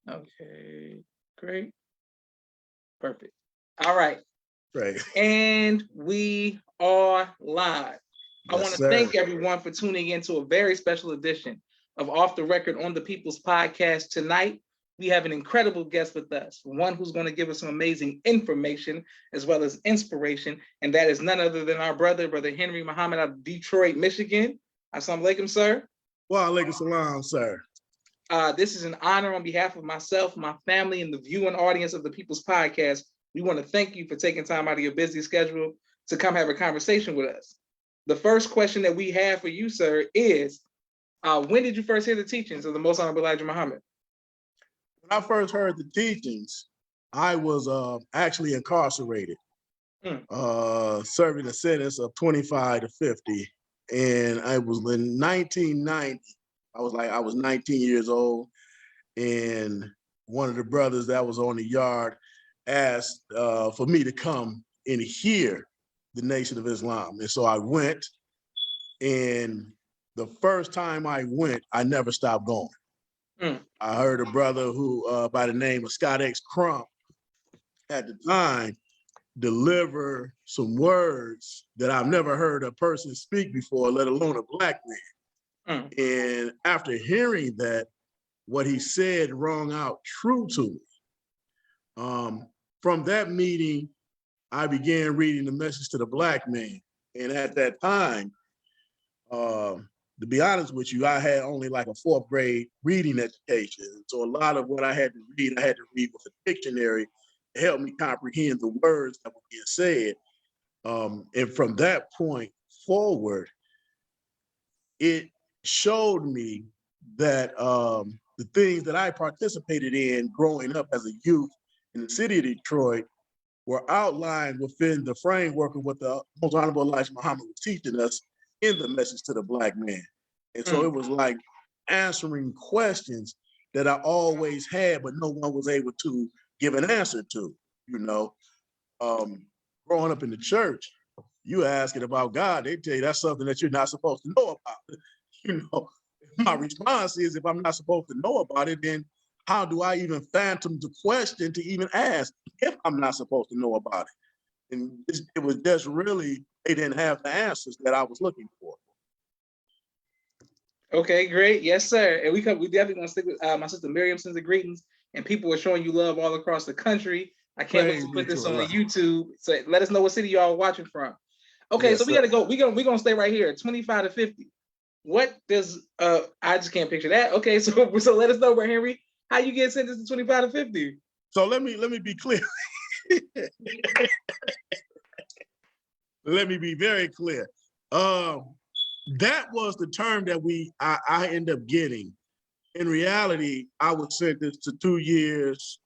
Okay, great. Perfect. All right. Right. And we are live. I Yes, want to sir. thank everyone for tuning in to a very special edition of Off the Record on the People's Podcast tonight. We have an incredible guest with us, one who's going to give us some amazing information as well as inspiration, and that is none other than our Brother Henry Muhammad out of Detroit, Michigan. Assalamu alaikum, sir. Wa alaikum salam, sir. This is an honor on behalf of myself, my family, and the viewing audience of the People's Podcast. We want to thank you for taking time out of your busy schedule to come have a conversation with us. The first question that we have for you, sir, is when did you first hear the teachings of the Most Honorable Elijah Muhammad? When I first heard the teachings, I was actually incarcerated, serving a sentence of 25 to 50. And I was in 1990. I was 19 years old. And one of the brothers that was on the yard asked for me to come and hear the Nation of Islam. And so I went, and the first time I went, I never stopped going. I heard a brother who, by the name of Scott X. Crump, at the time, deliver some words that I've never heard a person speak before, let alone a black man. And after hearing that, what he said rung out true to me. From that meeting, I began reading the Message to the Black Man. And at that time, to be honest with you, I had only like a fourth grade reading education. So a lot of what I had to read with a dictionary to help me comprehend the words that were being said. And from that point forward, it showed me that the things that I participated in growing up as a youth in the city of Detroit were outlined within the framework of what the Most Honorable Elijah Muhammad was teaching us in the Message to the Black Man. And so it was like answering questions that I always had, but no one was able to give an answer to, you know. Growing up in the church, you asking about God, they tell you that's something that you're not supposed to know about. You know, my response is, if I'm not supposed to know about it, then how do I even fathom the question to even ask if I'm not supposed to know about it? And it was just really, they didn't have the answers that I was looking for. Okay, great. Yes, sir. And we definitely gonna stick with my sister Miriam sends the greetings, and people are showing you love all across the country. I can't wait to put this on YouTube. So let us know what city y'all are watching from. Okay, yes, so we gotta go. We're gonna stay right here, 25 to 50. What does I just can't picture that. Okay, so let us know, Brother Henry, how you get sentenced to 25 to 50. So let me be clear. Let me be very clear. That was the term that I ended up getting. In reality, I was sentenced to 2 years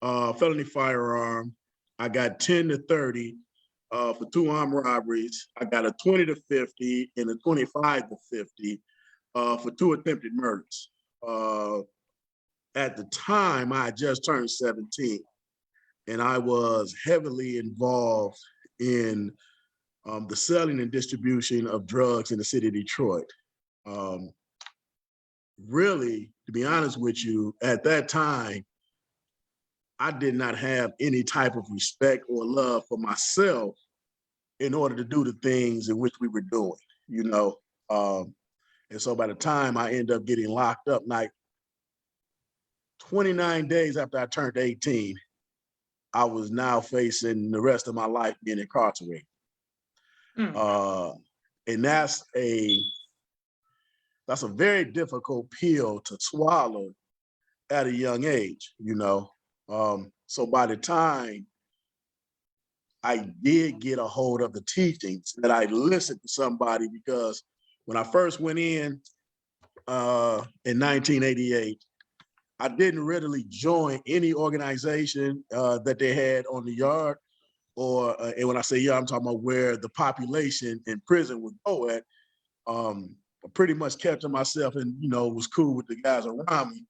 felony firearm. I got 10 to 30 for 2 armed robberies. I got a 20 to 50 and a 25 to 50 for 2 attempted murders. At the time, I had just turned 17, and I was heavily involved in the selling and distribution of drugs in the city of Detroit. Really, to be honest with you, at that time, I did not have any type of respect or love for myself in order to do the things in which we were doing, you know? And so by the time I ended up getting locked up, like 29 days after I turned 18, I was now facing the rest of my life being incarcerated. And that's a very difficult pill to swallow at a young age, you know. So by the time I did get a hold of the teachings, that I listened to somebody, because when I first went in 1988, I didn't really join any organization that they had on the yard, or and when I say yard, I'm talking about where the population in prison would go at. I pretty much kept to myself, and you know, was cool with the guys around me.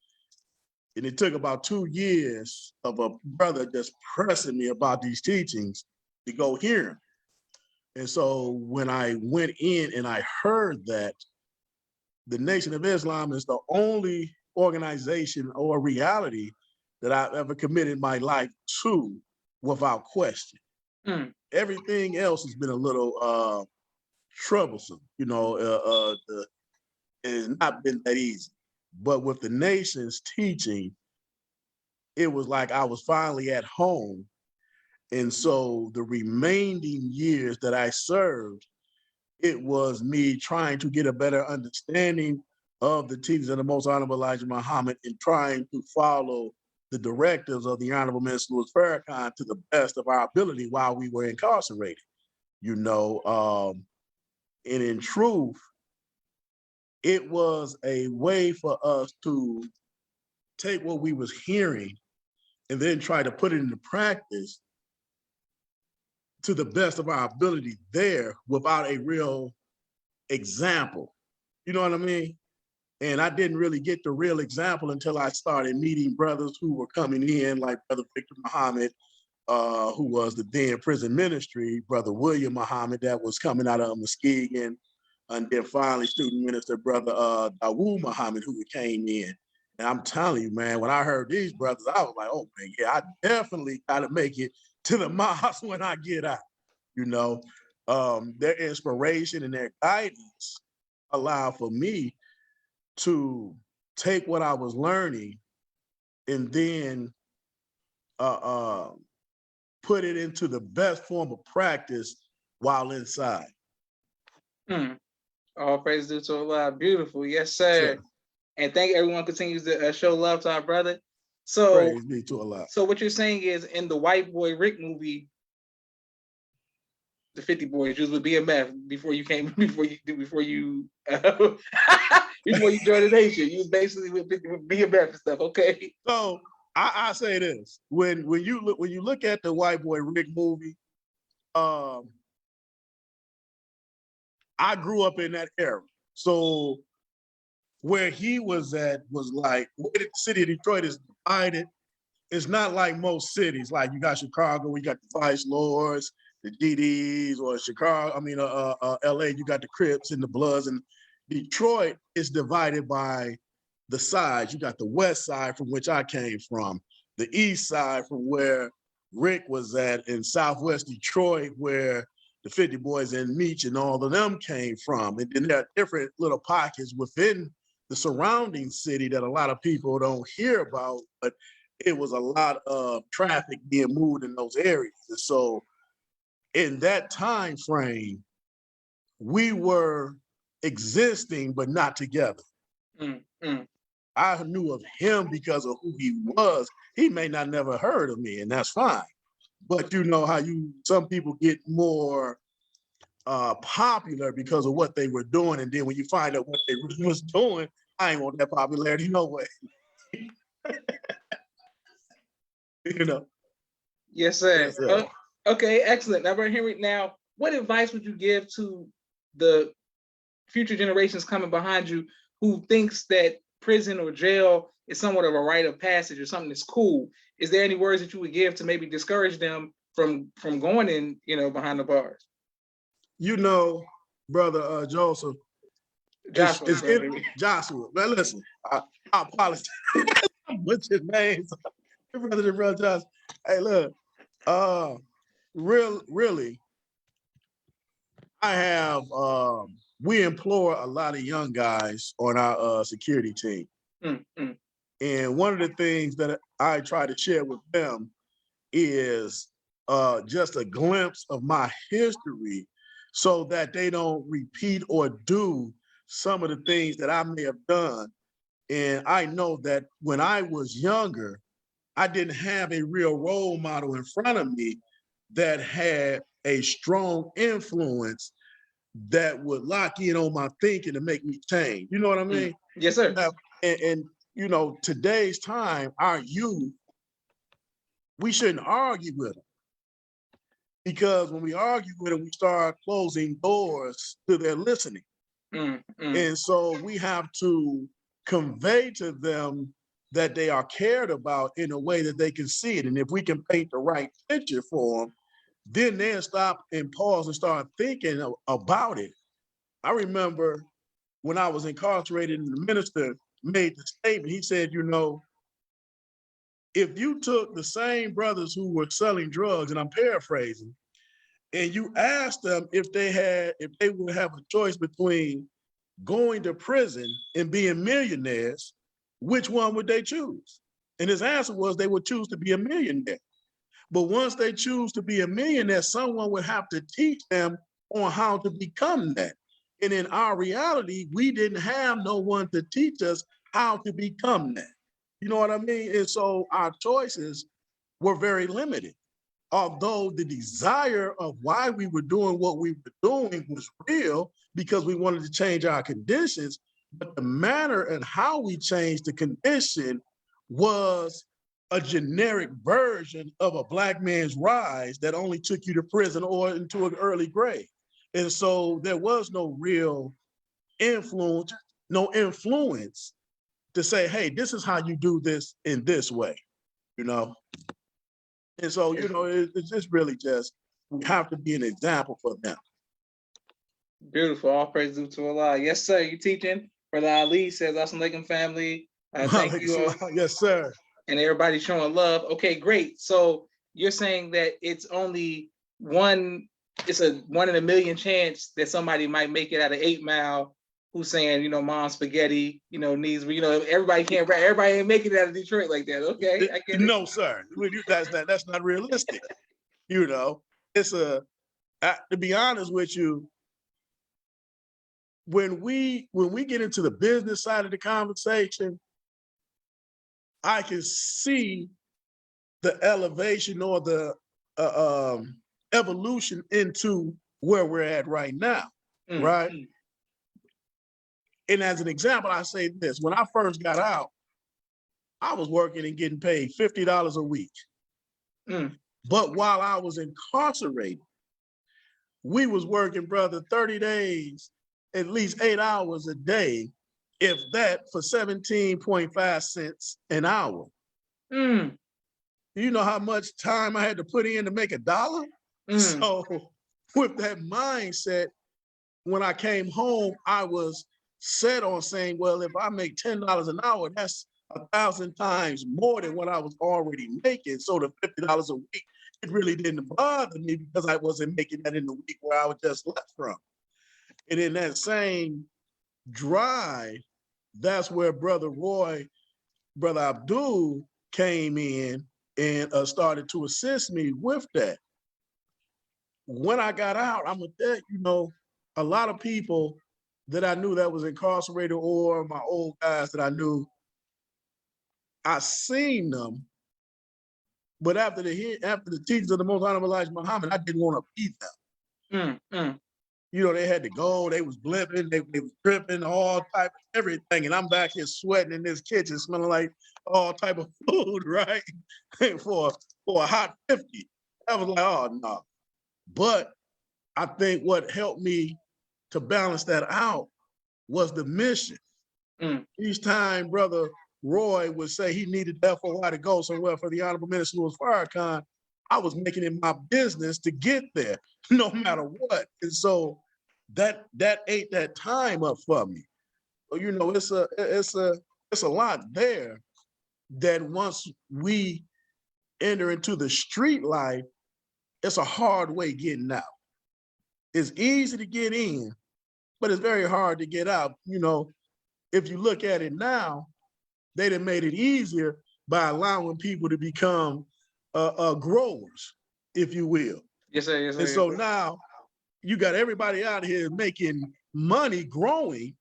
And it took about 2 years of a brother just pressing me about these teachings to go hear him. And so when I went in and I heard that the Nation of Islam is the only organization or reality that I've ever committed my life to without question. Everything else has been a little troublesome, it has not been that easy. But with the nation's teaching, it was like I was finally at home. And so the remaining years that I served, it was me trying to get a better understanding of the teachings of the Most Honorable Elijah Muhammad and trying to follow the directives of the Honorable Minister Louis Farrakhan to the best of our ability while we were incarcerated. And in truth, it was a way for us to take what we was hearing and then try to put it into practice to the best of our ability there without a real example. You know what I mean? And I didn't really get the real example until I started meeting brothers who were coming in, like Brother Victor Muhammad, who was the then prison ministry, Brother William Muhammad, that was coming out of Muskegon, and then finally student minister, Brother Dawood Muhammad, who came in. And I'm telling you, man, when I heard these brothers, I was like, oh man, yeah, I definitely got to make it to the mosque when I get out. Their inspiration and their guidance allowed for me to take what I was learning and then put it into the best form of practice while inside. All praise due to Allah. Beautiful. Yes, sir. Sure. And thank everyone continues to show love to our brother. So praise be to Allah. So what you're saying is in the White Boy Rick movie, the 50 Boys, you was with BMF before you came, before you joined the nation. You was basically with BMF and stuff. Okay. So I say this: when you look at the White Boy Rick movie, I grew up in that era. So where he was at was like, where the city of Detroit is divided. It's not like most cities. Like you got Chicago, you got the Vice Lords, the DDs, or LA, you got the Crips and the Bloods. And Detroit is divided by the sides. You got the west side, from which I came from, the east side from where Rick was at, in Southwest Detroit, where the 50 Boys and Meech and all of them came from. And then there are different little pockets within the surrounding city that a lot of people don't hear about, but it was a lot of traffic being moved in those areas. And so in that time frame, we were existing, but not together. I knew of him because of who he was. He may not never heard of me, and that's fine. But you know how some people get more popular because of what they were doing, and then when you find out what they really was doing, I ain't want that popularity no way. Yes, sir. Yes, sir. Okay, excellent. Now, now, what advice would you give to the future generations coming behind you who thinks that prison or jail is somewhat of a rite of passage or something that's cool? Is there any words that you would give to maybe discourage them from going in, behind the bars? Brother Joseph. Joshua. Man, listen, I apologize. What's his name? Brother Joshua. Hey, look, really, I have, we employ a lot of young guys on our security team. And one of the things that I try to share with them is just a glimpse of my history so that they don't repeat or do some of the things that I may have done. And I know that when I was younger, I didn't have a real role model in front of me that had a strong influence that would lock in on my thinking to make me change. You know what I mean? Yes, sir. And today's time, our youth, we shouldn't argue with them. Because when we argue with them, we start closing doors to their listening. And so we have to convey to them that they are cared about in a way that they can see it. And if we can paint the right picture for them, then they'll stop and pause and start thinking about it. I remember when I was incarcerated and the minister made the statement. He said, you know, if you took the same brothers who were selling drugs, and I'm paraphrasing, and you asked them if they would have a choice between going to prison and being millionaires, which one would they choose? And his answer was they would choose to be a millionaire. But once they choose to be a millionaire, someone would have to teach them on how to become that. And in our reality, we didn't have no one to teach us how to become that. You know what I mean? And so our choices were very limited. Although the desire of why we were doing what we were doing was real because we wanted to change our conditions, but the manner and how we changed the condition was a generic version of a black man's rise that only took you to prison or into an early grave. And so there was no real influence, no influence to say, hey, this is how you do this in this way, you know? And so, you know, it's just really just, we have to be an example for them. Beautiful. All praise due to Allah. Yes, sir. You teaching. Brother Ali says, Assalamu alaikum, family. Thank you. Yes, sir. And everybody showing love. Okay, great. So you're saying that it's only it's a 1 in a million chance that somebody might make it out of 8 Mile who's saying, you know, mom spaghetti, you know, needs, you know, everybody can't rap. Everybody ain't making it out of Detroit like that. Okay, I get it. No, sir. That's not realistic. You know, it's to be honest with you, when we get into the business side of the conversation, I can see the elevation or the evolution into where we're at right now, right? And as an example, I say this: when I first got out, I was working and getting paid $50 a week. But while I was incarcerated, we was working, brother, 30 days, at least 8 hours a day, if that, for 17.5 cents an hour. You know how much time I had to put in to make $1? So with that mindset, when I came home, I was set on saying, well, if I make $10 an hour, that's 1,000 times more than what I was already making. So the $50 a week, it really didn't bother me because I wasn't making that in the week where I was just left from. And in that same drive, that's where Brother Abdul came in and started to assist me with that. When I got out, I'm with that, you know, a lot of people that I knew that was incarcerated or my old guys that I knew, I seen them, but after the teachings of the Most Honorable Elijah Muhammad, I didn't want to be them. You know, they had to go, they was blipping, they was tripping, all type of everything. And I'm back here sweating in this kitchen, smelling like all type of food, right? for a hot 50. I was like, oh no. But I think what helped me to balance that out was the mission. Each time Brother Roy would say he needed the FOI to go somewhere for the Honorable Minister Min Farrakhan, I was making it my business to get there, no matter what. And so that ate that time up for me. So, you know, it's a lot there that once we enter into the street life, it's a hard way getting out. It's easy to get in, but it's very hard to get out. You know, if you look at it now, they done made it easier by allowing people to become growers, if you will. Yes, sir. Yes, sir. And so now you got everybody out here making money, growing,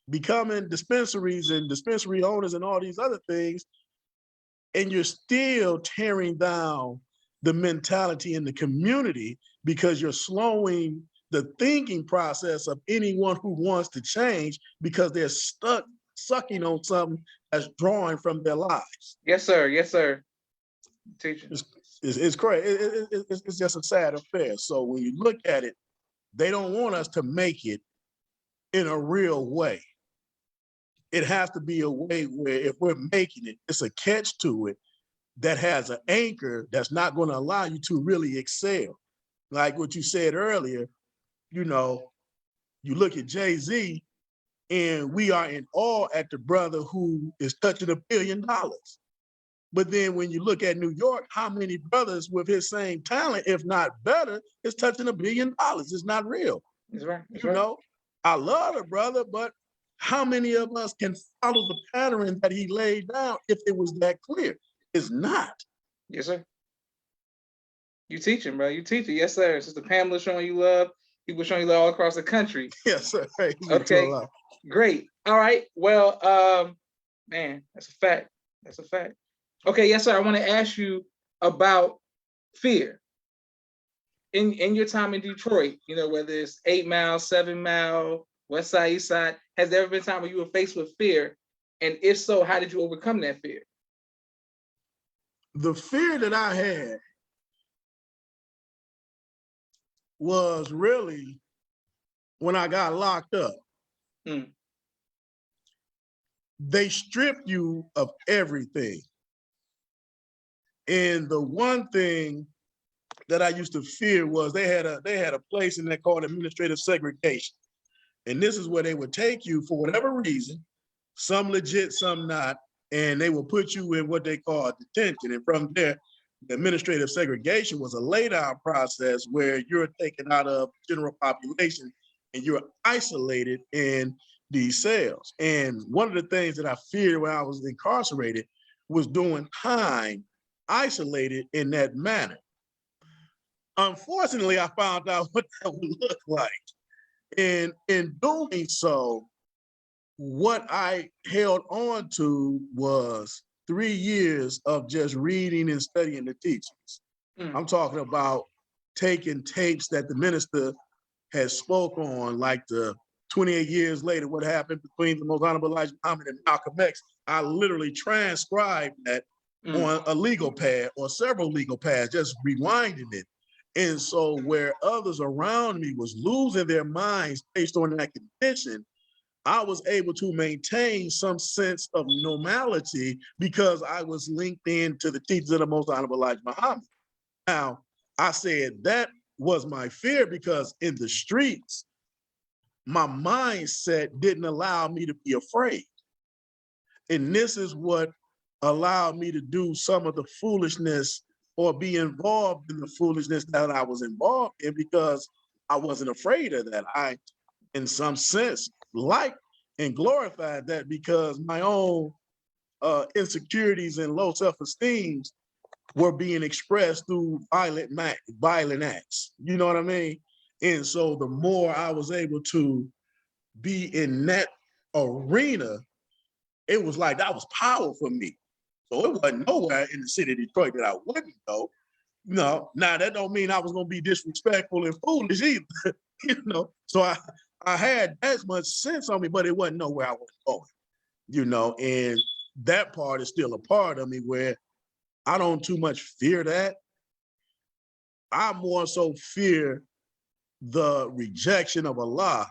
becoming dispensaries and dispensary owners and all these other things, and you're still tearing down the mentality in the community because you're slowing the thinking process of anyone who wants to change because they're sucking on something that's drawing from their lives. Yes, sir. Yes, sir. Teacher. It's crazy. It's just a sad affair. So when you look at it, they don't want us to make it in a real way. It has to be a way where if we're making it, it's a catch to it that has an anchor that's not going to allow you to really excel. Like what you said earlier, you know, you look at Jay-Z And we are in awe at the brother who is touching $1 billion. But then when you look at New York, how many brothers with his same talent, if not better, is touching $1 billion? It's not real. That's right. That's you right. know, I love the brother, but how many of us can follow the pattern that he laid down if it was that clear? It's not. Yes, sir. You teaching, bro. You teaching. Yes, sir. Sister Pamela showing you love. People showing you love all across the country. Yes, sir. Okay. Great. All right. Well, man, that's a fact. That's a fact. Okay, yes, sir. I want to ask you about fear. In your time in Detroit, you know, whether it's 8 Mile, 7 Mile, West Side, East Side, has there ever been a time where you were faced with fear? And if so, how did you overcome that fear? The fear that I had was really when I got locked up. They stripped you of everything. And the one thing that I used to fear was they had a place in there called administrative segregation. And this is where they would take you for whatever reason, some legit, some not, and they will put you in what they call detention. And from there, the administrative segregation was a lay-down process where you're taken out of general population and you're isolated in these cells. And one of the things that I feared when I was incarcerated was doing time isolated in that manner. Unfortunately, I found out what that would look like. And in doing so, what I held on to was 3 years of just reading and studying the teachings. I'm talking about taking tapes that the minister had spoke on, like the 28 years later, what happened between the Most Honorable Elijah Muhammad and Malcolm X. I literally transcribed that on a legal pad or several legal pads, just rewinding it. And so where others around me was losing their minds based on that condition, I was able to maintain some sense of normality because I was linked in to the teachings of the Most Honorable Elijah Muhammad. Now, I said that was my fear because in the streets, my mindset didn't allow me to be afraid. And this is what allowed me to do some of the foolishness or be involved in the foolishness that I was involved in because I wasn't afraid of that. I, in some sense, liked and glorified that because my own insecurities and low self-esteem were being expressed through violent acts. You know what I mean? And so the more I was able to be in that arena, it was like that was power for me. So it wasn't nowhere in the city of Detroit that I wouldn't go. No, now that don't mean I was gonna be disrespectful and foolish either. So I had that much sense on me, but it wasn't nowhere I was going, and that part is still a part of me where I don't too much fear that. I more so fear the rejection of Allah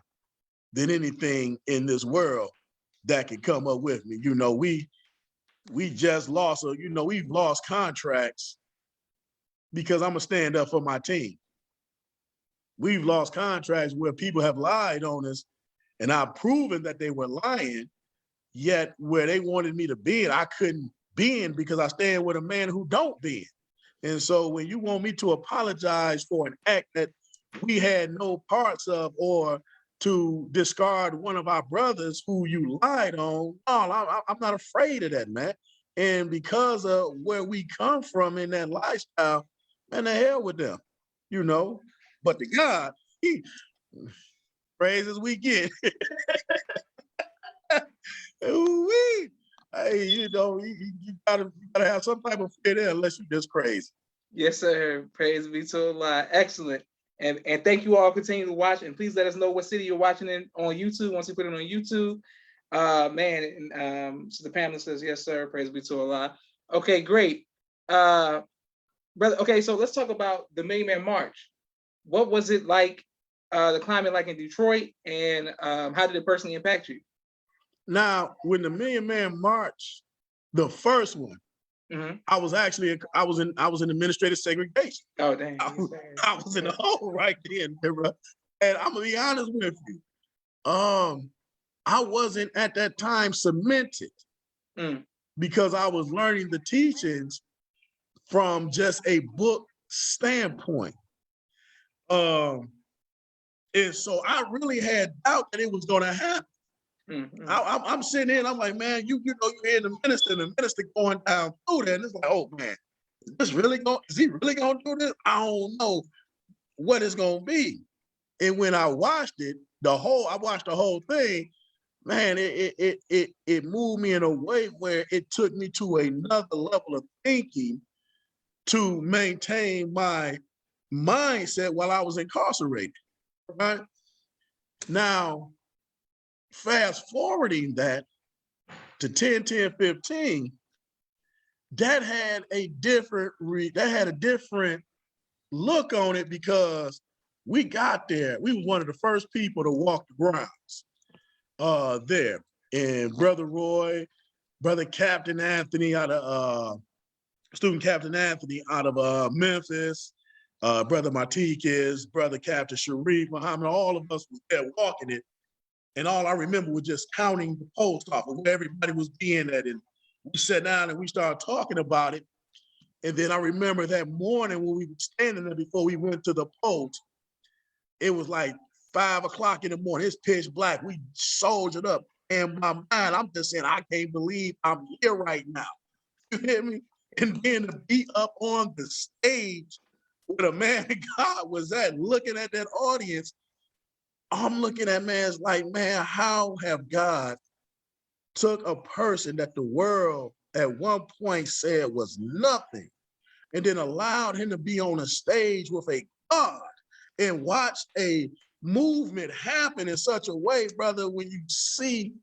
than anything in this world that could come up with me. We just lost, we've lost contracts because I'm gonna stand up for my team. We've lost contracts where people have lied on us and I've proven that they were lying, yet where they wanted me to be in, I couldn't be in because I stand with a man who don't be in. And so when you want me to apologize for an act that we had no parts of or to discard one of our brothers who you lied on, no, I'm not afraid of that, man. And because of where we come from in that lifestyle, man, the hell with them, But to God, he praises we get. Ooh-wee. Hey, you gotta have some type of fear there, unless you're just crazy. Yes, sir. Praise be to Allah. Excellent. And thank you all for continuing to watch. And please let us know what city you're watching in on YouTube once you put it on YouTube. So the Pamela says, yes, sir. Praise be to Allah. Okay, great. Brother, okay, so let's talk about the Million Man March. What was it like, the climate like in Detroit, and how did it personally impact you? Now, when the Million Man March, the first one, I was in administrative segregation. Oh, dang. I was in the hole right then, bro. And I'm gonna be honest with you. I wasn't at that time cemented because I was learning the teachings from just a book standpoint. And so I really had doubt that it was going to happen. I'm sitting in, I'm like, man, you know, you're hearing the minister going down through there, and it's like, oh man, is he really going to do this? I don't know what it's going to be. And when I watched it, I watched the whole thing, man, it moved me in a way where it took me to another level of thinking to maintain my mindset while I was incarcerated, right? Now, fast forwarding that to 10, 10, 15, that had a different look on it because we got there. We were one of the first people to walk the grounds there. And Brother Roy, Brother Captain Anthony out of Student Captain Anthony out of Memphis, Brother Martinez, Brother Captain Sharif Muhammad, all of us was there walking it. And all I remember was just counting the post off of where everybody was being at. And we sat down and we started talking about it. And then I remember that morning when we were standing there before we went to the post, it was like 5 o'clock in the morning. It's pitch black. We soldiered up. And my mind, I'm just saying, I can't believe I'm here right now. You hear me? And then to be up on the stage where the man of God was at, looking at that audience, I'm looking at man's like, man, how have God took a person that the world at one point said was nothing and then allowed him to be on a stage with a God and watch a movement happen in such a way, brother, when you see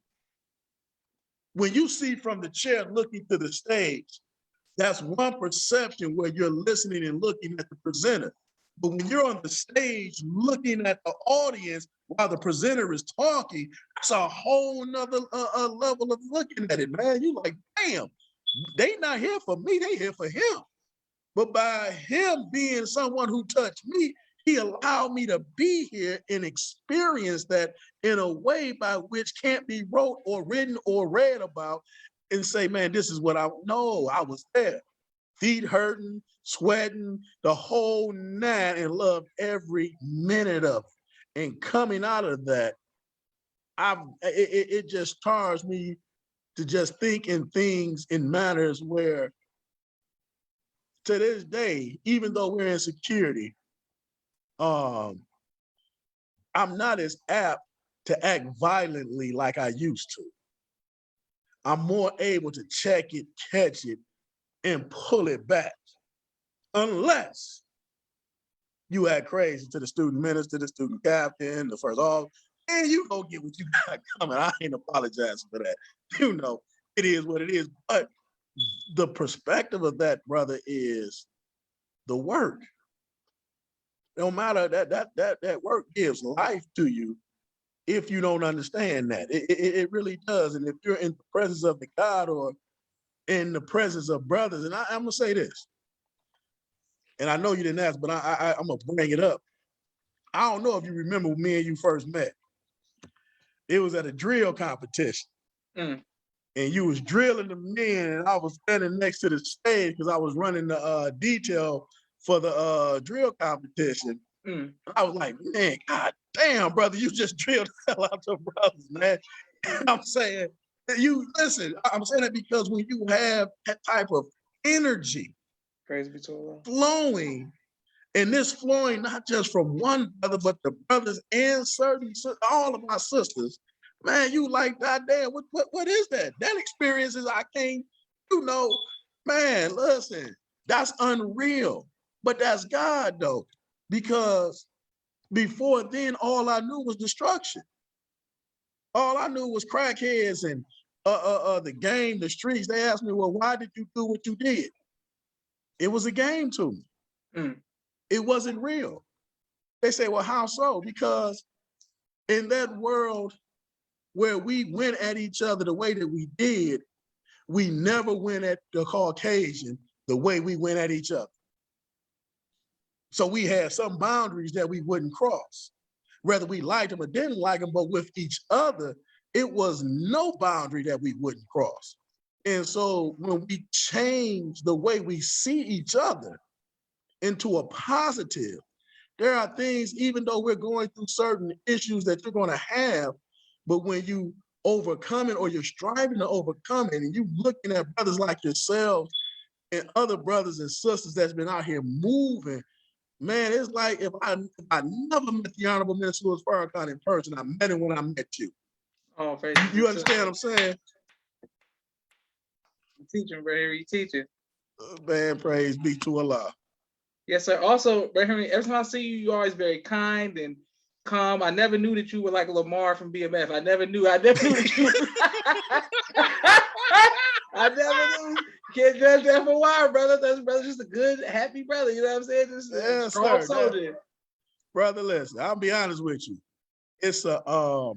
from the chair looking to the stage, that's one perception where you're listening and looking at the presenter. But when you're on the stage looking at the audience while the presenter is talking, that's a whole nother level of looking at it, man. You like, damn, they not here for me, they here for him. But by him being someone who touched me, he allowed me to be here and experience that in a way by which can't be wrote or written or read about and say, man, this is what I know. I was there. Feet hurting, sweating, the whole nine, and loved every minute of it. And coming out of that, it just charged me to just think in things in manners where to this day, even though we're in security, I'm not as apt to act violently like I used to. I'm more able to check it, catch it, and pull it back. Unless you act crazy to the student minister, the student captain, the first officer, and you go get what you got coming. I ain't apologizing for that. You know, it is what it is. But the perspective of that, brother, is the work. No matter that work gives life to you if you don't understand that. It really does. And if you're in the presence of the God or in the presence of brothers, and I'm gonna say this, and I know you didn't ask, but I'm gonna bring it up. I don't know if you remember when me and you first met. It was at a drill competition. And you was drilling the men, and I was standing next to the stage because I was running the detail for the drill competition. I was like, man, God damn, brother, you just drilled the hell out your brothers, man. And I'm saying, you listen, I'm saying that because when you have that type of energy flowing, and this flowing not just from one brother, but the brothers and all of my sisters, man, you like, God damn, what is that? That experience is, I can't, man, listen, that's unreal. But that's God though, because before then, all I knew was destruction. All I knew was crackheads and the game, the streets. They asked me, well, why did you do what you did? It was a game to me. It wasn't real. They say, well, how so? Because in that world where we went at each other the way that we did, we never went at the Caucasian the way we went at each other. So we had some boundaries that we wouldn't cross, whether we liked them or didn't like them, but with each other, it was no boundary that we wouldn't cross. And so when we change the way we see each other into a positive, there are things, even though we're going through certain issues that you're going to have, but when you overcome it or you're striving to overcome it and you looking at brothers like yourselves and other brothers and sisters that's been out here moving, man, it's like if I never met the Honorable Minister Louis Farrakhan in person, I met him when I met you. Oh, You understand what I'm saying? You teaching, bro. You teaching. Man, praise be to Allah. Yes, sir. Also, Brother Henry, every time I see you, you're always very kind and calm. I never knew that you were like Lamar from BMF. I never knew that you I never knew. Can't judge that for why, brother. That's brother, just a good, happy brother. You know what I'm saying? Just a strong soldier. Brother, listen, I'll be honest with you. It's a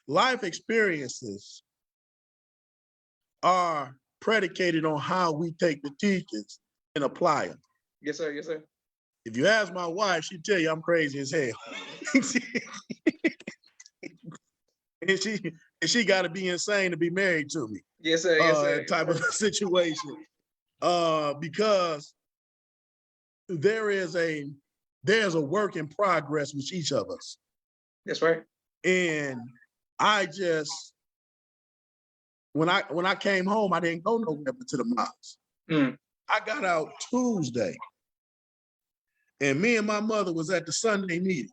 life experiences are predicated on how we take the teachings and apply them. Yes, sir. Yes, sir. If you ask my wife, she'd tell you I'm crazy as hell. and she got to be insane to be married to me. Yes, sir. Yes, sir. Type of situation. Because there's a work in progress with each of us. That's right. And I just, when I came home, I didn't go nowhere but to the mosque. I got out Tuesday, and me and my mother was at the Sunday meeting.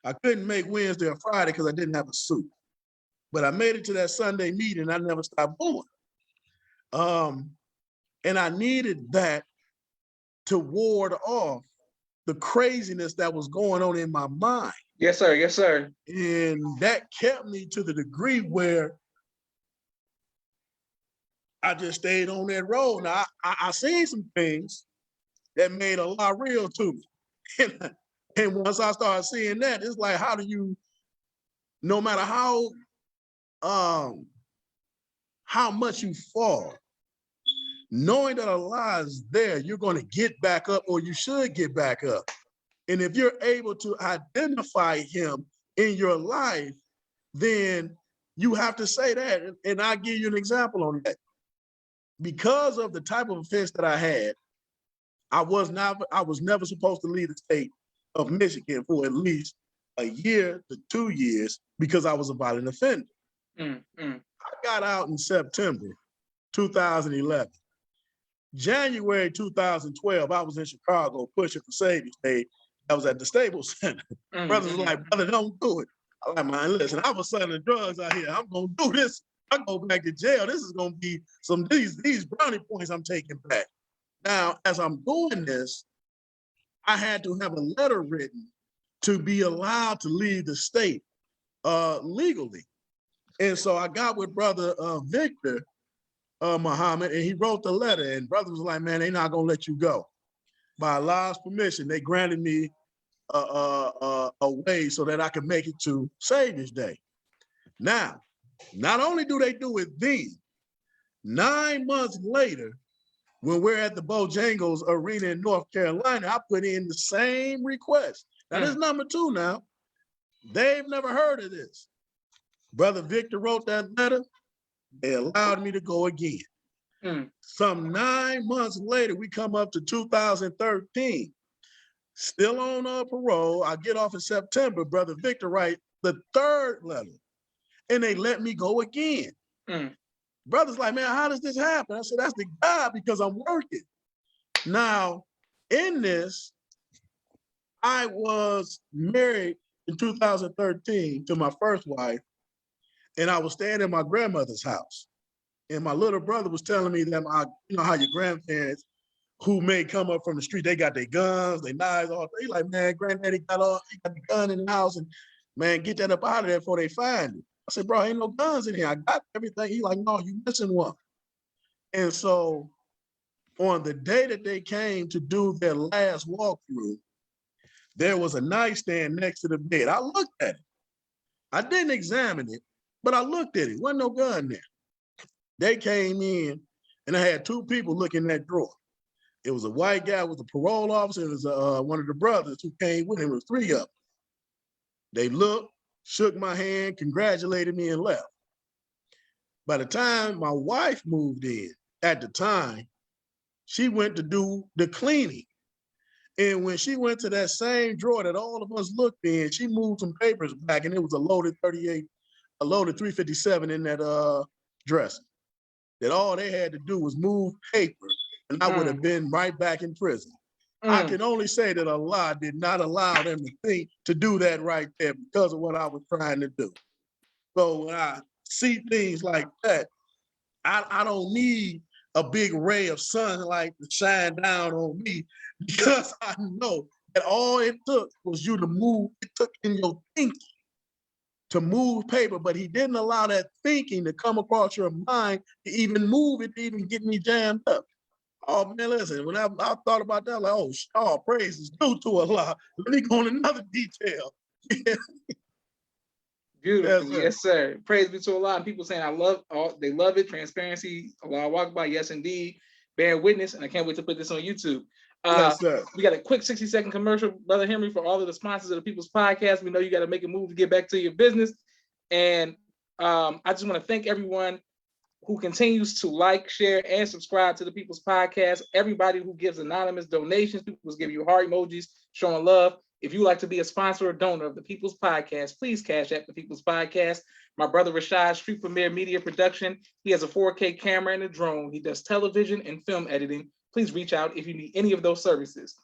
I couldn't make Wednesday or Friday because I didn't have a suit, but I made it to that Sunday meeting. I never stopped going. And I needed that to ward off the craziness that was going on in my mind. Yes, sir. Yes, sir. And that kept me to the degree where I just stayed on that road. Now, I seen some things that made a lot real to me. And once I started seeing that, it's like, how do you, no matter how much you fall, knowing that Allah is there, you're going to get back up, or you should get back up. And if you're able to identify him in your life, then you have to say that. And I'll give you an example on that. Because of the type of offense that I had, I was never supposed to leave the state of Michigan for at least a year to 2 years because I was a violent offender. I got out in September 2011. January 2012, I was in Chicago pushing for Savior's Day. I was at the Staples Center. Brothers were like, brother, don't do it. I'm like, man, listen, I was selling drugs out here. I'm going to do this. I go back to jail. This is going to be some these brownie points I'm taking back. Now, as I'm doing this, I had to have a letter written to be allowed to leave the state legally. And so I got with brother Victor Muhammad, and he wrote the letter, and brother was like, man, they're not going to let you go. By Allah's permission, they granted me a way so that I could make it to Savior's Day. Now, not only do they do it then, 9 months later, when we're at the Bojangles Arena in North Carolina, I put in the same request. Now, this is number 2 now. They've never heard of this. Brother Victor wrote that letter. They allowed me to go again. Some 9 months later, we come up to 2013. Still on parole. I get off in September. Brother Victor write the 3rd letter, and they let me go again. Brother's like, man, how does this happen? I said, that's the God, because I'm working. Now, in this, I was married in 2013 to my first wife, and I was staying in my grandmother's house. And my little brother was telling me that you know how your grandparents who may come up from the street, they got their guns, their knives, all. He like, man, granddaddy got the gun in the house, and man, get that up out of there before they find it. I said, bro, ain't no guns in here. I got everything. He like, no, you missing one. And so on the day that they came to do their last walkthrough, there was a nightstand next to the bed. I looked at it. I didn't examine it, but I looked at it. Wasn't no gun there. They came in, and I had 2 people looking in that drawer. It was a white guy with a parole officer. It was one of the brothers who came with him. It was 3 of them. They looked, shook my hand, congratulated me, and left. By the time my wife moved in, at the time, she went to do the cleaning. And when she went to that same drawer that all of us looked in, she moved some papers back, and it was a loaded 38, a loaded 357 in that dresser. That all they had to do was move paper, and I would have been right back in prison. I can only say that Allah did not allow them to think to do that right there because of what I was trying to do. So when I see things like that, I don't need a big ray of sunlight to shine down on me, because I know that all it took was you to move. It took in your thinking to move paper, but he didn't allow that thinking to come across your mind to even move it, to even get me jammed up. Oh man, listen, when I thought about that, like, oh, praise is due to Allah. Let me go on another detail. Beautiful, yes, sir. Praise be to Allah. And people saying they love it. Transparency, Allah walk by, yes indeed. Bear witness, and I can't wait to put this on YouTube. Yes, sir. We got a quick 60-second commercial, Brother Henry, for all of the sponsors of the People's Podcast. We know you got to make a move to get back to your business. And I just want to thank everyone who continues to like, share, and subscribe to the People's Podcast. Everybody who gives anonymous donations, people who give you heart emojis, showing love. If you like to be a sponsor or donor of the People's Podcast, please cash at the People's Podcast. My brother Rashad, Street Premier Media Production. He has a 4K camera and a drone. He does television and film editing. Please reach out if you need any of those services.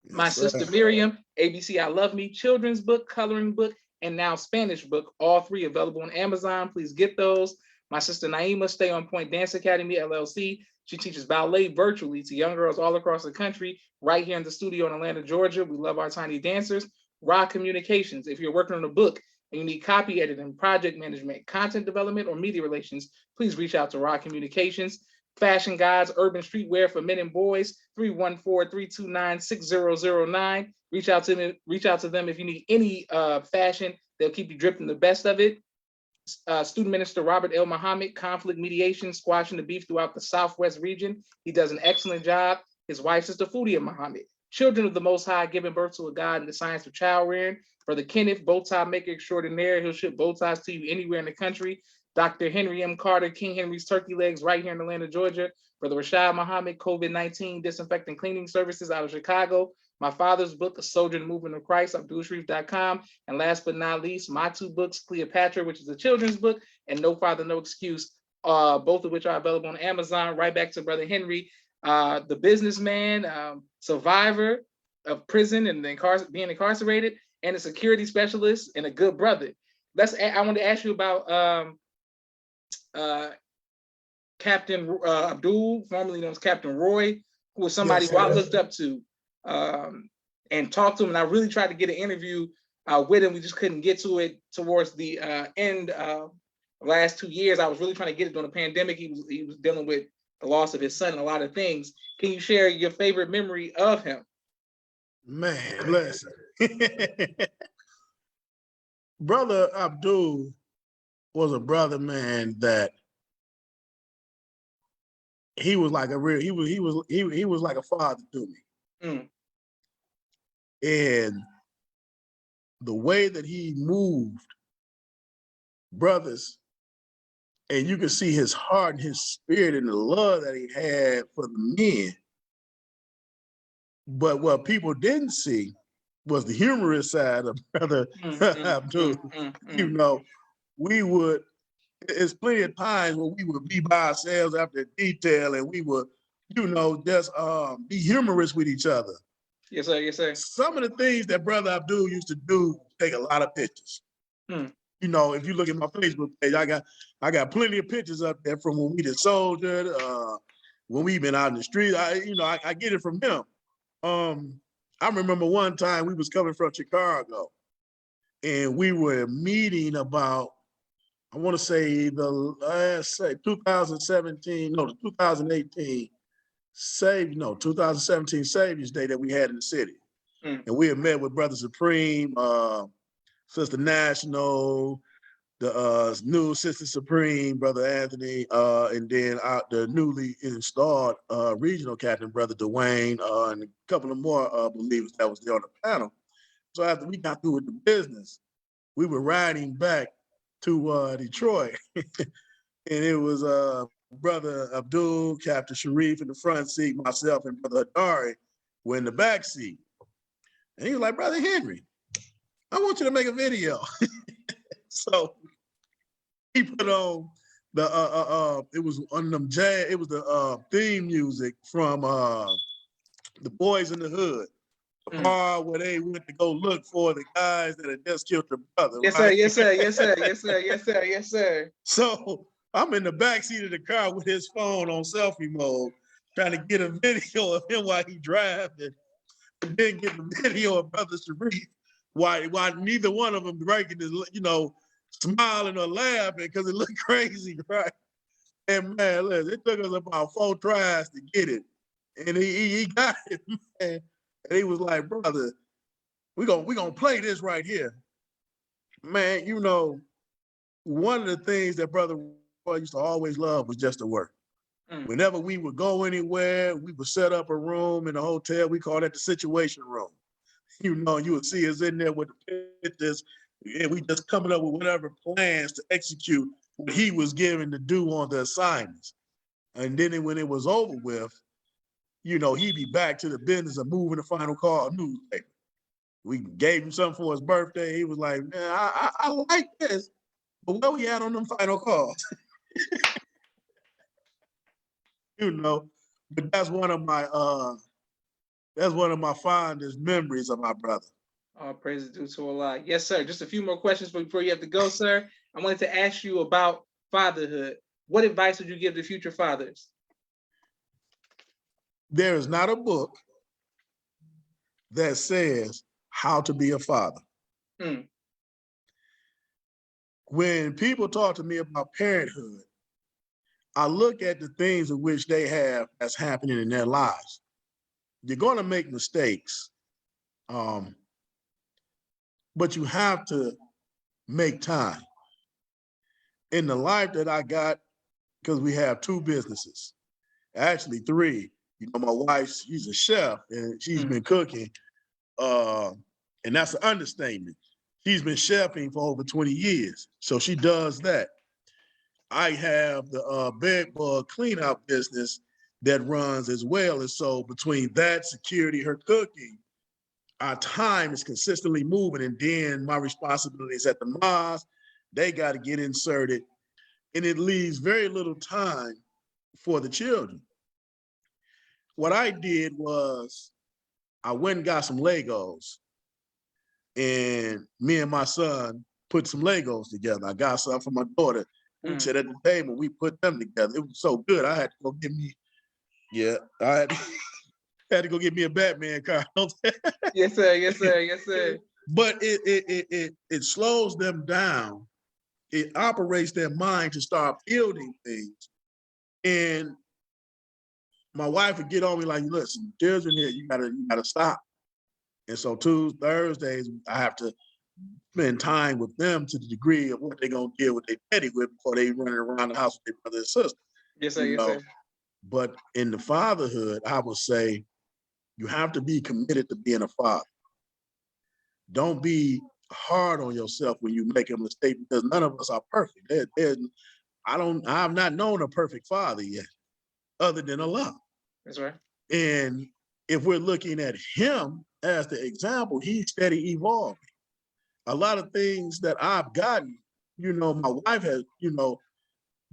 Yes, my sister Miriam, ABC I Love Me, children's book, coloring book, and now Spanish book, all three available on Amazon. Please get those. My sister Naima, Stay On Point Dance Academy, LLC. She teaches ballet virtually to young girls all across the country, right here in the studio in Atlanta, Georgia. We love our tiny dancers. Rock Communications. If you're working on a book and you need copy editing, project management, content development, or media relations, please reach out to Rock Communications. Fashion Guides, Urban Streetwear for Men and Boys, 314-329-6009. Reach out to them if you need any fashion. They'll keep you dripping the best of it. Student Minister Robert L. Muhammad, conflict mediation, squashing the beef throughout the Southwest region. He does an excellent job. His wife, Sister Fudia Muhammad. Children of the Most High, giving birth to a God in the science of child rearing. Brother Kenneth, bow tie maker extraordinaire. He'll ship bow ties to you anywhere in the country. Dr. Henry M. Carter, King Henry's Turkey Legs, right here in Atlanta, Georgia. Brother Rashad Muhammad, COVID-19 disinfecting cleaning services out of Chicago. My father's book, A Soldier in the Movement of Christ, AbdulSharif.com. And last but not least, my two books, Cleopatra, which is a children's book, and No Father, No Excuse, both of which are available on Amazon. Right back to Brother Henry, the businessman, survivor of prison and being incarcerated, and a security specialist and a good brother. I want to ask you about Captain Abdul, formerly known as Captain Roy, who was somebody who I looked up to and talked to him. And I really tried to get an interview with him. We just couldn't get to it towards the end of the last 2 years. I was really trying to get it during the pandemic. He was dealing with the loss of his son and a lot of things. Can you share your favorite memory of him? Man, listen. Brother Abdul was a brother, man, that he was like he was like a father to me. And the way that he moved brothers, and you can see his heart and his spirit and the love that he had for the men. But what people didn't see was the humorous side of Brother Abdul. You know, it's plenty of times when we would be by ourselves after detail, and we would, just be humorous with each other. Yes, sir. Yes, sir. Some of the things that Brother Abdul used to do, take a lot of pictures. If you look at my Facebook page, I got plenty of pictures up there from when we did soldiered, when we've been out in the street. I get it from him. I remember one time we was coming from Chicago, and we were meeting about, I want to say 2017, no, the 2018 2017 Savior's Day that we had in the city. And we had met with Brother Supreme, Sister National, the new Sister Supreme, Brother Anthony, and then the newly installed regional captain, Brother Dwayne, and a couple of more believers that was there on the panel. So after we got through with the business, we were riding back to Detroit, and it was brother Abdul, Captain Sharif in the front seat, myself and brother Hadari were in the back seat. And he was like, Brother Henry, I want you to make a video. So he put on the it was on them jazz, it was the theme music from the Boys in the Hood. The part where they went to go look for the guys that had just killed their brother. Yes, right? sir, yes, sir, yes, sir, yes, sir, yes, sir, yes, sir. So I'm in the backseat of the car with his phone on selfie mode, trying to get a video of him while he driving, and then get the video of Brother Sharif while neither one of them breaking his, smiling or laughing because it looked crazy, right? And man, listen, it took us about 4 tries to get it. And he got it, man. And he was like, brother, we gonna play this right here. Man, one of the things that Brother Roy used to always love was just to work. Whenever we would go anywhere, we would set up a room in a hotel. We call that the situation room. You would see us in there with the pictures, and we just coming up with whatever plans to execute what he was given to do on the assignments. And then when it was over with, he'd be back to the business of moving the final call newspaper. We gave him something for his birthday. He was like, man, I like this, but where we at on them final calls? But that's one of my fondest memories of my brother. All praise is due to Allah. Yes, sir. Just a few more questions before you have to go, sir. I wanted to ask you about fatherhood. What advice would you give to future fathers? There is not a book that says how to be a father. When people talk to me about parenthood, I look at the things in which they have that's happening in their lives. You're going to make mistakes, but you have to make time. In the life that I got, because we have 2 businesses, actually 3. My wife, she's a chef, and she's been cooking, and that's an understatement. She's been chefing for over 20 years, so she does that. I have the bed bug cleanout business that runs as well. And so between that, security, her cooking, our time is consistently moving. And then my responsibilities at the mosque, they got to get inserted. And it leaves very little time for the children. What I did was I went and got some Legos. And me and my son put some Legos together. I got some for my daughter. We sat at the table, we put them together. It was so good. I had to go get me, I had to go get me a Batman car. Yes, sir, yes, sir, yes, sir. But it slows them down. It operates their mind to start building things. And my wife would get on me like, listen, children here, you gotta stop. And so Tuesdays, Thursdays, I have to spend time with them to the degree of what they're gonna deal with their daddy with before they running around the house with their brother and sister. Yes, sir, yes, sir. But in the fatherhood, I would say you have to be committed to being a father. Don't be hard on yourself when you make a mistake, because none of us are perfect. I've not known a perfect father yet, other than Allah. That's right. And if we're looking at him as the example, he's steady evolving. A lot of things that I've gotten, my wife has,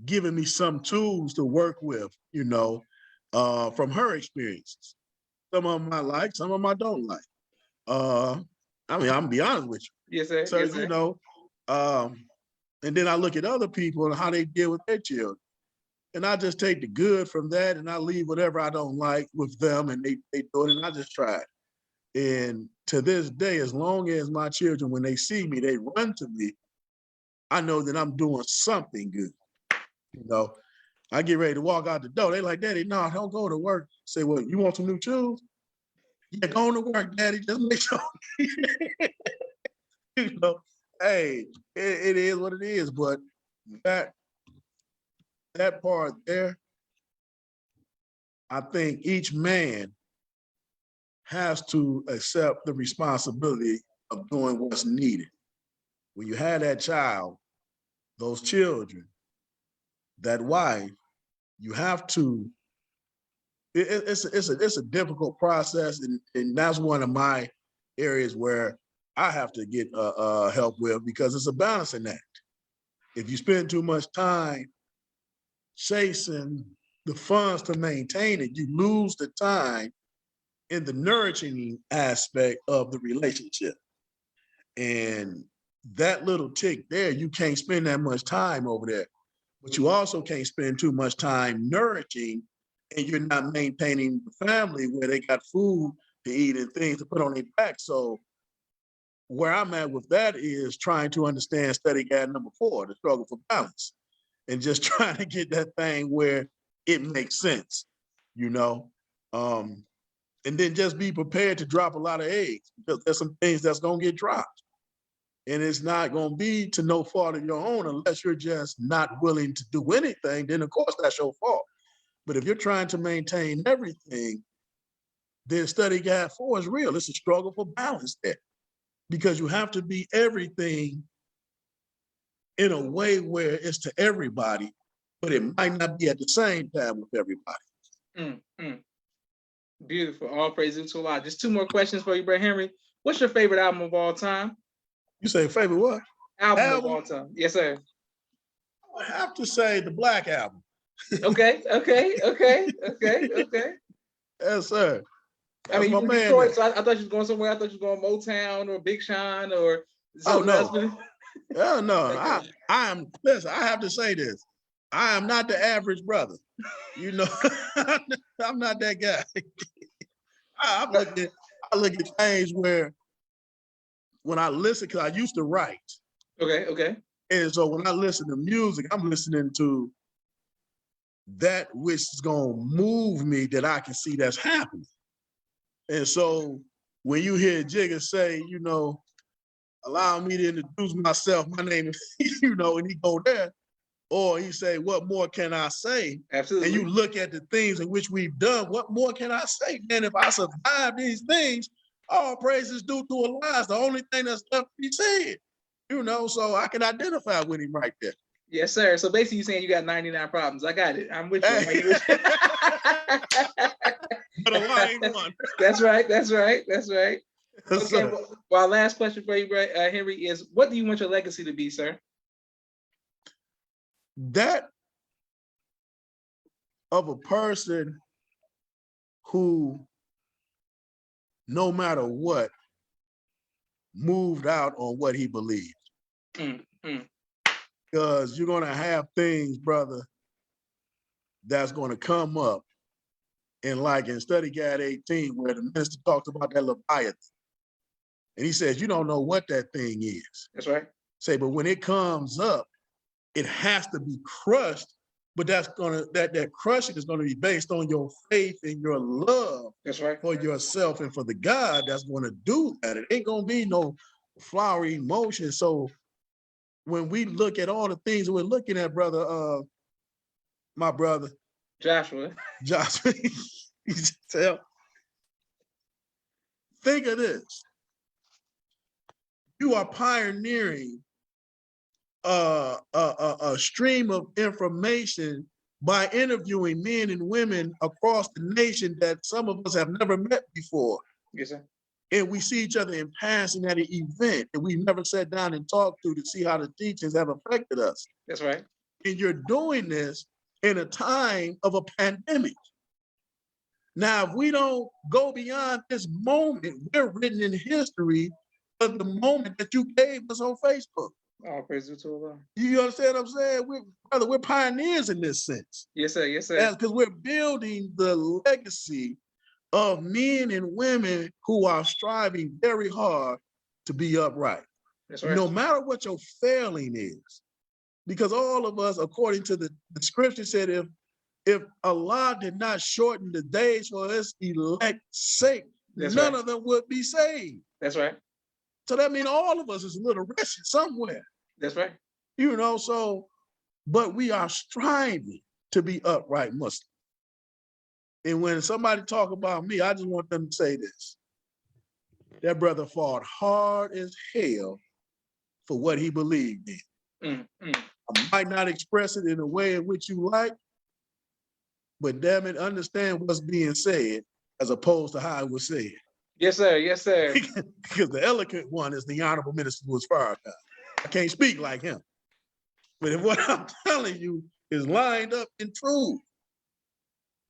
given me some tools to work with, from her experiences. Some of them I like, some of them I don't like. I'm gonna be honest with you. Yes, sir. So, yes, sir. And then I look at other people and how they deal with their children. And I just take the good from that, and I leave whatever I don't like with them, and they do it, and I just try it. And to this day, as long as my children, when they see me, they run to me, I know that I'm doing something good. I get ready to walk out the door. They like, Daddy, no, don't go to work. Say, well, you want some new shoes? Yeah, go on to work, Daddy. Just make sure. Hey, it is what it is. But that part there, I think each man has to accept the responsibility of doing what's needed. when you have that child, those children, that wife, you have to. It's a difficult process, and that's one of my areas where I have to get help with, because it's a balancing act. If you spend too much time chasing the funds to maintain it, you lose the time in the nurturing aspect of the relationship. And that little tick there, you can't spend that much time over there. But you also can't spend too much time nourishing, and you're not maintaining the family where they got food to eat and things to put on their back. So where I'm at with that is trying to understand study guide number 4, the struggle for balance, and just trying to get that thing where it makes sense, you know? And then just be prepared to drop a lot of eggs, because there's some things that's gonna get dropped. And it's not gonna be to no fault of your own, unless you're just not willing to do anything, then of course that's your fault. But if you're trying to maintain everything, then study guide 4 is real. It's a struggle for balance there, because you have to be everything in a way where it's to everybody, but it might not be at the same time with everybody. Beautiful. All praises to Allah. Just 2 more questions for you, Brother Henry. What's your favorite album of all time? You say favorite what? Album of all time. Yes, sir. I have to say the Black Album. Okay. Yes, sir. That's, I mean, you from Detroit, so I thought you was going somewhere. I thought you was going Motown or Big Sean or something else. Oh no. I am, listen, I have to say this. I am not the average brother. You know, I'm not that guy. I look at things where when I listen, because I used to write. Okay. And so when I listen to music, I'm listening to that which is gonna move me, that I can see that's happening. And so when you hear Jigga say, you know, allow me to introduce myself, my name is, you know, and he go there, or he say, what more can I say? Absolutely. And you look at the things in which we've done, what more can I say? Man, if I survive these things, all praises due to Allah. It's the only thing that's left to be said. You know, so I can identify with him right there. Yes, sir. So basically you're saying you got 99 problems. I got it. I'm with you. Hey. But Allah ain't one. That's right. Okay, well, our last question for you, Henry, is what do you want your legacy to be, sir? That of a person who, no matter what, moved out on what he believed. Because you're going to have things, brother, that's going to come up. And like in Study Guide 18, where the minister talks about that Leviathan, and he says, you don't know what that thing is. That's right. Say, but when it comes up, it has to be crushed, but that crushing is going to be based on your faith and your love. That's right. For yourself and for the God that's going to do that. It ain't going to be no flowery emotion. So when we look at all the things we're looking at, brother, my brother, Joshua, you tell. Think of this. You are pioneering a stream of information by interviewing men and women across the nation that some of us have never met before. Yes, sir. And we see each other in passing at an event that we've never sat down and talked to see how the teachings have affected us. That's right. And you're doing this in a time of a pandemic. Now, if we don't go beyond this moment, we're written in history of the moment that you gave us on Facebook. All praise to Allah. You understand what I'm saying? We're pioneers in this sense. Yes, sir. Yes, sir. Because we're building the legacy of men and women who are striving very hard to be upright. That's right. No matter what your failing is. Because all of us, according to the scripture said, if Allah did not shorten the days for his elect's sake, none of them would be saved. That's right. So that means all of us is a little wretched somewhere. That's right. You know, so, but we are striving to be upright Muslims. And when somebody talk about me, I just want them to say this. That brother fought hard as hell for what he believed in. I might not express it in a way in which you like, but damn it, understand what's being said as opposed to how it was said. Yes, sir. Yes, sir. Because the eloquent one is the Honorable Minister Min Farrakhan. I can't speak like him. But if what I'm telling you is lined up in truth,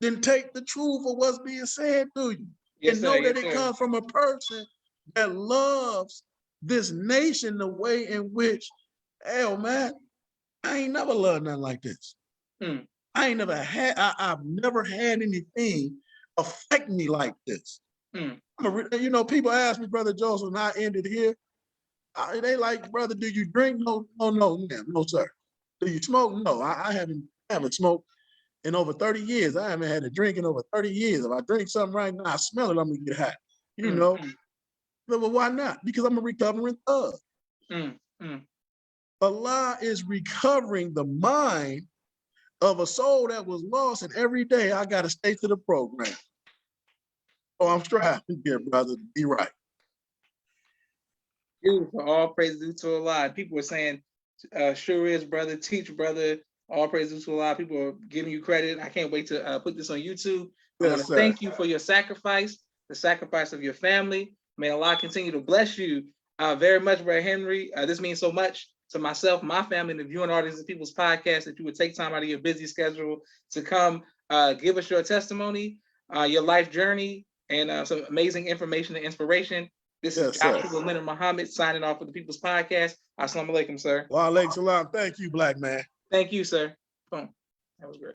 then take the truth of what's being said to you. Yes, and know sir. that it comes from a person that loves this nation the way in which, hell man, I ain't never loved nothing like this. I ain't never had, I've never had anything affect me like this. You know, people ask me, Brother Joseph, and I ended here. They like, brother, do you drink? No, no, sir. Do you smoke? No, I haven't smoked in over 30 years. I haven't had a drink in over 30 years. If I drink something right now, I smell it, I'm gonna get hot. You know? But why not? Because I'm a recovering thug. Allah is recovering the mind of a soul that was lost, and every day I gotta stay to the program. So I'm striving here, brother, to be right. Beautiful. All praise due to Allah. People were saying, sure is, brother, teach, brother. All praise due to Allah. People are giving you credit. I can't wait to put this on YouTube. I want to thank you for your sacrifice, the sacrifice of your family. May Allah continue to bless you very much, Brother Henry. This means so much to myself, my family, and the viewing audience of People's Podcast that you would take time out of your busy schedule to come give us your testimony, your life journey, and some amazing information and inspiration. This is Joshua Leonard Muhammad signing off with the People's Podcast. Assalamu alaikum, sir. Wa alaikum salam. Thank you, black man. Thank you, sir. Boom. That was great.